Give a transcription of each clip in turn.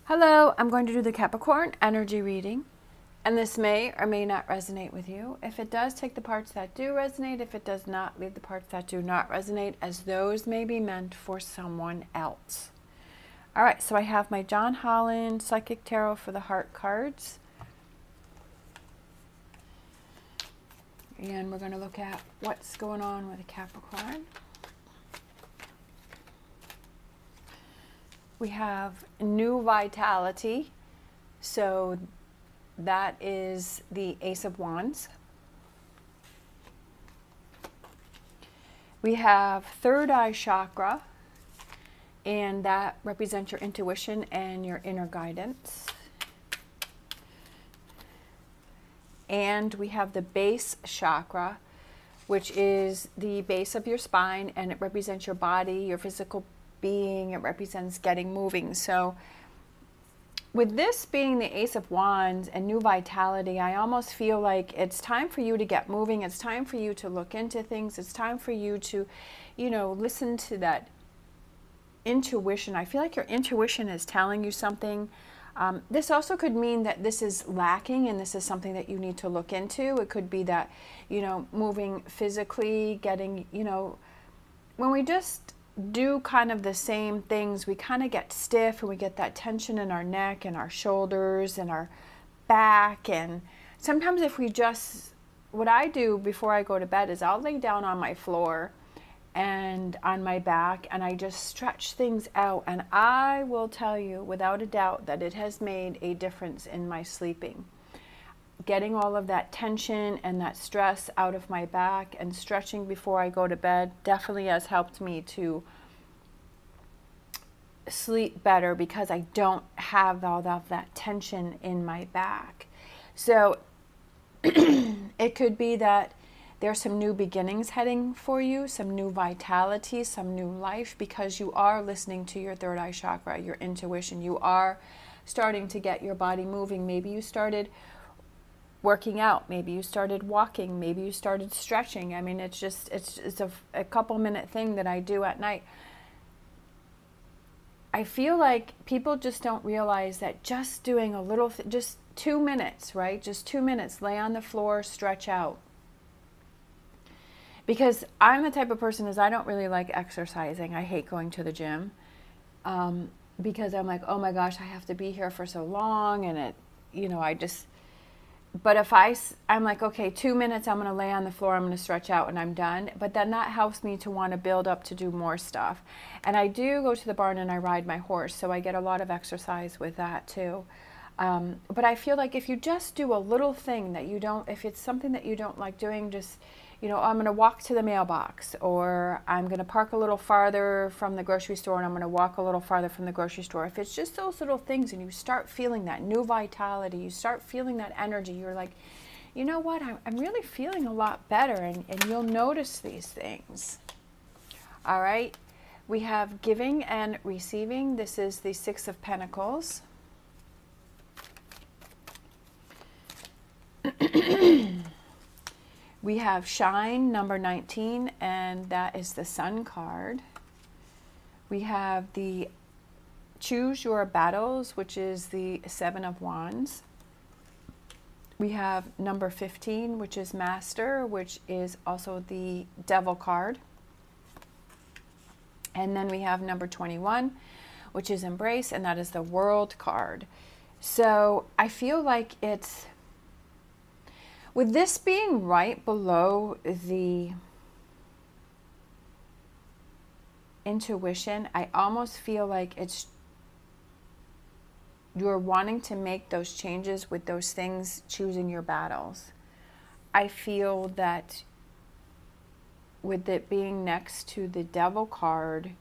Hello, I'm going to do the Capricorn energy reading, and this may or may not resonate with you. If it does, take the parts that do resonate. If it does not, leave the parts that do not resonate, as those may be meant for someone else. All right, so I have my John Holland Psychic Tarot for the Heart cards. And we're going to look at what's going on with a Capricorn. We have new vitality, so that is the Ace of Wands. We have third eye chakra, and that represents your intuition and your inner guidance. And we have the base chakra, which is the base of your spine, and it represents your body, your physical being. It represents getting moving. So with this being the Ace of Wands and new vitality, I almost feel like it's time for you to get moving. It's time for you to look into things. It's time for you to, listen to that intuition. I feel like your intuition is telling you something. This also could mean that this is lacking and this is something that you need to look into. It could be that, moving physically, getting, when we just do kind of the same things, we kind of get stiff and we get that tension in our neck and our shoulders and our back. And sometimes if we just, what I do before I go to bed is I'll lay down on my floor and on my back and I just stretch things out, and I will tell you without a doubt that it has made a difference in my sleeping. Getting all of that tension and that stress out of my back and stretching before I go to bed definitely has helped me to sleep better, because I don't have all of that tension in my back. So it could be that there's some new beginnings heading for you, some new vitality, some new life, because you are listening to your third eye chakra, your intuition. You are starting to get your body moving. Maybe you started working out, maybe you started walking, maybe you started stretching. I mean, it's a couple minute thing that I do at night. I feel like people just don't realize that just doing a little, just 2 minutes, right? Just 2 minutes, lay on the floor, stretch out. Because I'm the type of person is I don't really like exercising. I hate going to the gym because I'm like, oh my gosh, I have to be here for so long, and but if I'm like, okay, 2 minutes, I'm going to lay on the floor, I'm going to stretch out, and I'm done. But then that helps me to want to build up to do more stuff. And I do go to the barn and I ride my horse, so I get a lot of exercise with that too. But I feel like if you just do a little thing that you don't, if it's something that you don't like doing, just, I'm going to walk to the mailbox, or I'm going to park a little farther from the grocery store and I'm going to walk a little farther from the grocery store. If it's just those little things and you start feeling that new vitality, you start feeling that energy, you're like, you know what, I'm really feeling a lot better, and you'll notice these things. All right, we have giving and receiving. This is the Six of Pentacles. We have Shine, number 19, and that is the Sun card. We have the Choose Your Battles, which is the Seven of Wands. We have number 15, which is Master, which is also the Devil card. And then we have number 21, which is Embrace, and that is the World card. So I feel like it's, with this being right below the intuition, I almost feel like it's, you're wanting to make those changes with those things, choosing your battles. I feel that with it being next to the Devil card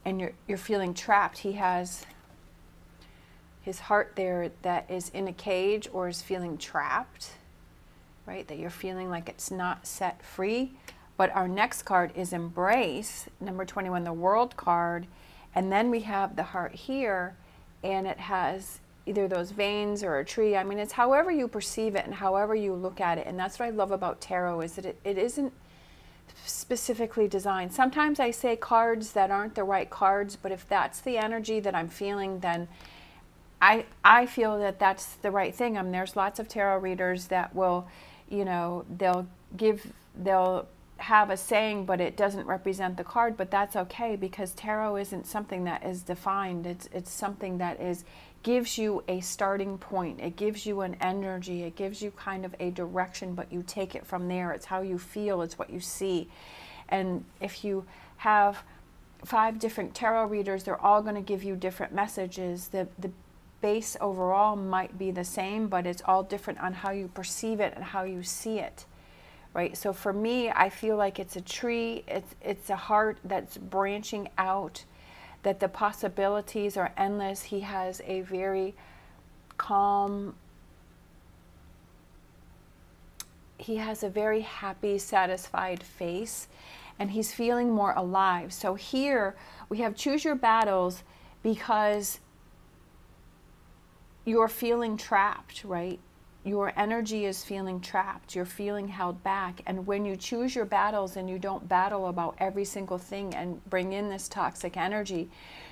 and you're feeling trapped, he has his heart there that is in a cage or is feeling trapped. Right, that you're feeling like it's not set free. But our next card is Embrace, number 21, the World card. And then we have the heart here, and it has either those veins or a tree. I mean, it's however you perceive it and however you look at it. And that's what I love about tarot, is that it isn't specifically designed. Sometimes I say cards that aren't the right cards, but if that's the energy that I'm feeling, then I feel that that's the right thing. There's lots of tarot readers that will, you know, they'll have a saying, but it doesn't represent the card, but that's okay, because tarot isn't something that is defined. It's something that gives you a starting point. It gives you an energy. It gives you kind of a direction, but you take it from there. It's how you feel. It's what you see. And if you have 5 different tarot readers, they're all going to give you different messages. The base overall might be the same, but it's all different on how you perceive it and how you see it, right? So for me, I feel like it's a tree, it's a heart that's branching out, that the possibilities are endless. He has a very calm, he has a very happy, satisfied face, and he's feeling more alive. So here we have choose your battles, because you're feeling trapped, right? Your energy is feeling trapped. You're feeling held back. And when you choose your battles and you don't battle about every single thing and bring in this toxic energy,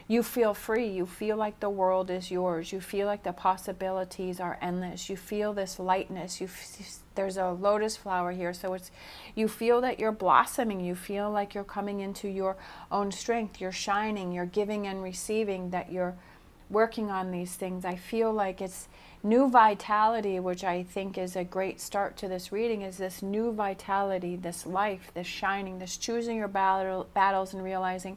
you feel free. You feel like the world is yours. You feel like the possibilities are endless. You feel this lightness. There's a lotus flower here, so you feel that you're blossoming. You feel like you're coming into your own strength. You're shining. You're giving and receiving, that you're working on these things. I feel like it's new vitality, which I think is a great start to this reading, is this new vitality, this life, this shining, this choosing your battles and realizing,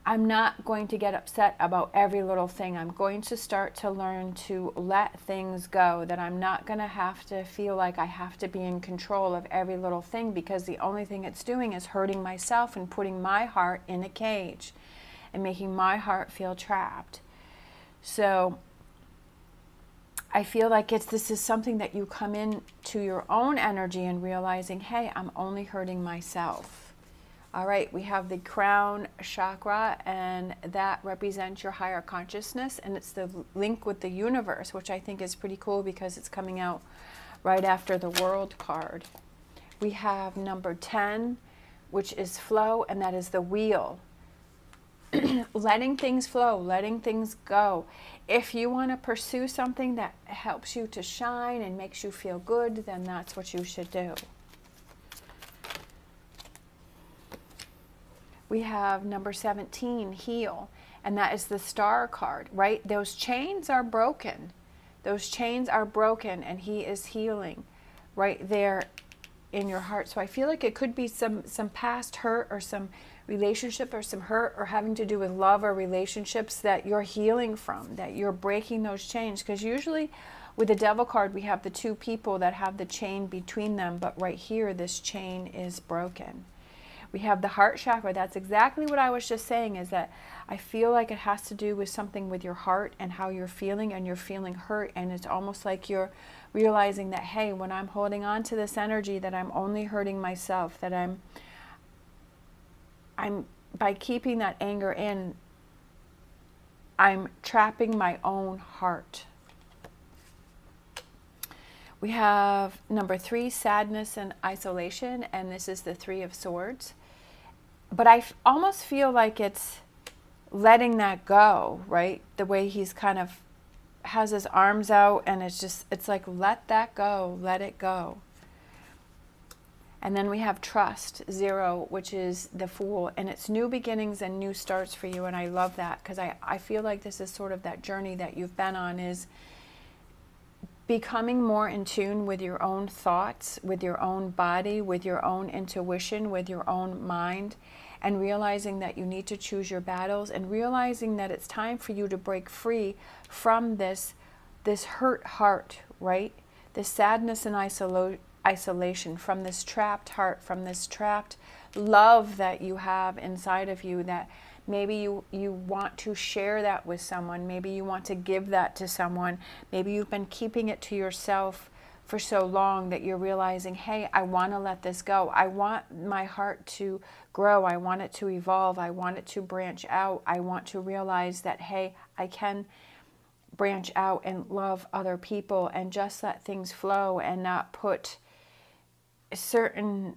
I'm not going to get upset about every little thing. I'm going to start to learn to let things go, that I'm not going to have to feel like I have to be in control of every little thing, because the only thing it's doing is hurting myself and putting my heart in a cage and making my heart feel trapped. So I feel like this is something that you come in to your own energy and realizing, hey, I'm only hurting myself. All right, we have the crown chakra, and that represents your higher consciousness, and it's the link with the universe, which I think is pretty cool because it's coming out right after the world card. We have number 10, which is flow, and that is the wheel. Letting things flow, letting things go. If you want to pursue something that helps you to shine and makes you feel good, then that's what you should do. We have number 17, heal, and that is the star card, right? Those chains are broken. Those chains are broken, and he is healing right there in your heart. So I feel like it could be some past hurt, or some relationship, or some hurt, or having to do with love or relationships that you're healing from, that you're breaking those chains. Because usually with the devil card, we have the 2 people that have the chain between them, but right here, this chain is broken. We have the heart chakra. That's exactly what I was just saying, is that I feel like it has to do with something with your heart and how you're feeling, and you're feeling hurt, and it's almost like you're realizing that, hey, when I'm holding on to this energy, that I'm only hurting myself, that I'm by keeping that anger in, I'm trapping my own heart. We have number 3, sadness and isolation, and this is the 3 of Swords. But I almost feel like it's letting that go, right? The way he's kind of has his arms out, and it's like, let that go, let it go. And then we have trust, 0, which is the Fool, and it's new beginnings and new starts for you, and I love that, because I feel like this is sort of that journey that you've been on, is becoming more in tune with your own thoughts, with your own body, with your own intuition, with your own mind, and realizing that you need to choose your battles, and realizing that it's time for you to break free from this hurt heart, right? This sadness and isolation, from this trapped heart, from this trapped love that you have inside of you, that maybe you want to share that with someone. Maybe you want to give that to someone. Maybe you've been keeping it to yourself for so long that you're realizing, hey, I want to let this go. I want my heart to grow. I want it to evolve. I want it to branch out. I want to realize that, hey, I can branch out and love other people and just let things flow, and not put certain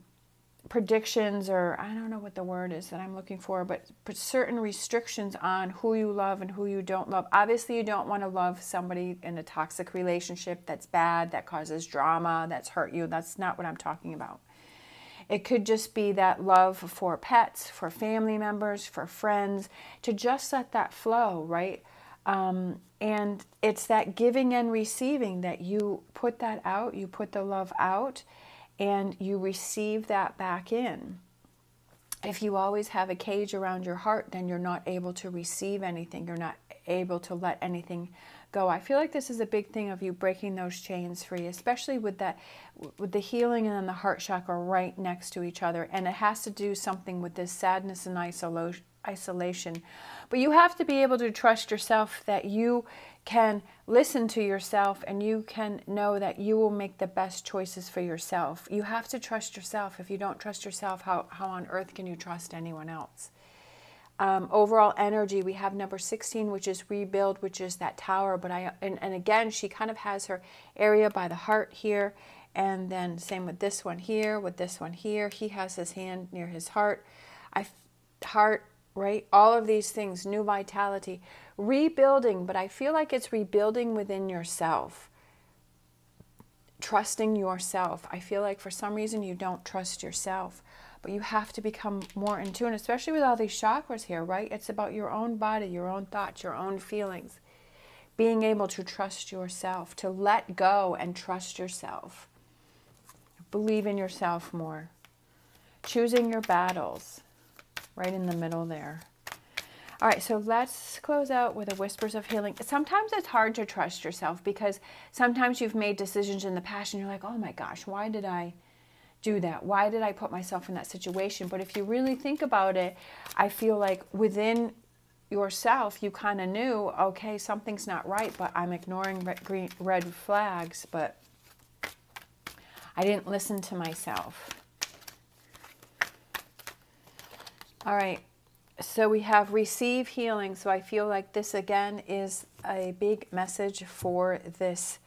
predictions, or I don't know what the word is that I'm looking for, but certain restrictions on who you love and who you don't love. Obviously, you don't want to love somebody in a toxic relationship that's bad, that causes drama, that's hurt you. That's not what I'm talking about. It could just be that love for pets, for family members, for friends, to just let that flow, right? And it's that giving and receiving, that you put that out, you put the love out, and you receive that back in. If you always have a cage around your heart, then you're not able to receive anything. You're not able to let anything go. I feel like this is a big thing of you breaking those chains free, especially with that, with the healing and then the heart chakra right next to each other. And it has to do something with this sadness and isolation. But you have to be able to trust yourself, that you can listen to yourself and you can know that you will make the best choices for yourself. You have to trust yourself. If you don't trust yourself, how on earth can you trust anyone else? Overall energy, we have number 16, which is rebuild, which is that tower. But and again, she kind of has her area by the heart here. And then same with this one here, with this one here. He has his hand near his heart. Heart, right? All of these things, new vitality, rebuilding. But I feel like it's rebuilding within yourself. Trusting yourself. I feel like for some reason you don't trust yourself. But you have to become more in tune, especially with all these chakras here, right? It's about your own body, your own thoughts, your own feelings. Being able to trust yourself, to let go and trust yourself. Believe in yourself more. Choosing your battles, right in the middle there. All right, so let's close out with a whispers of healing. Sometimes it's hard to trust yourself because sometimes you've made decisions in the past and you're like, oh my gosh, why did I do that? Why did I put myself in that situation? But if you really think about it, I feel like within yourself, you kind of knew, okay, something's not right, but I'm ignoring red flags, but I didn't listen to myself. All right, so we have receive healing. So I feel like this again is a big message for this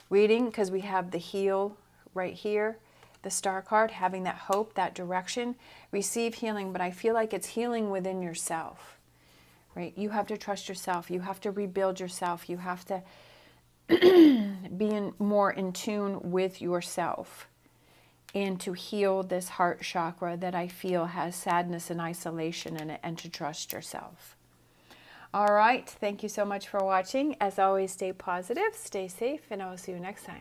reading, because we have the heal right here. The star card, having that hope, that direction, receive healing. But I feel like it's healing within yourself, right? You have to trust yourself. You have to rebuild yourself. You have to be more in tune with yourself and to heal this heart chakra that I feel has sadness and isolation in it, and to trust yourself. All right. Thank you so much for watching. As always, stay positive, stay safe, and I will see you next time.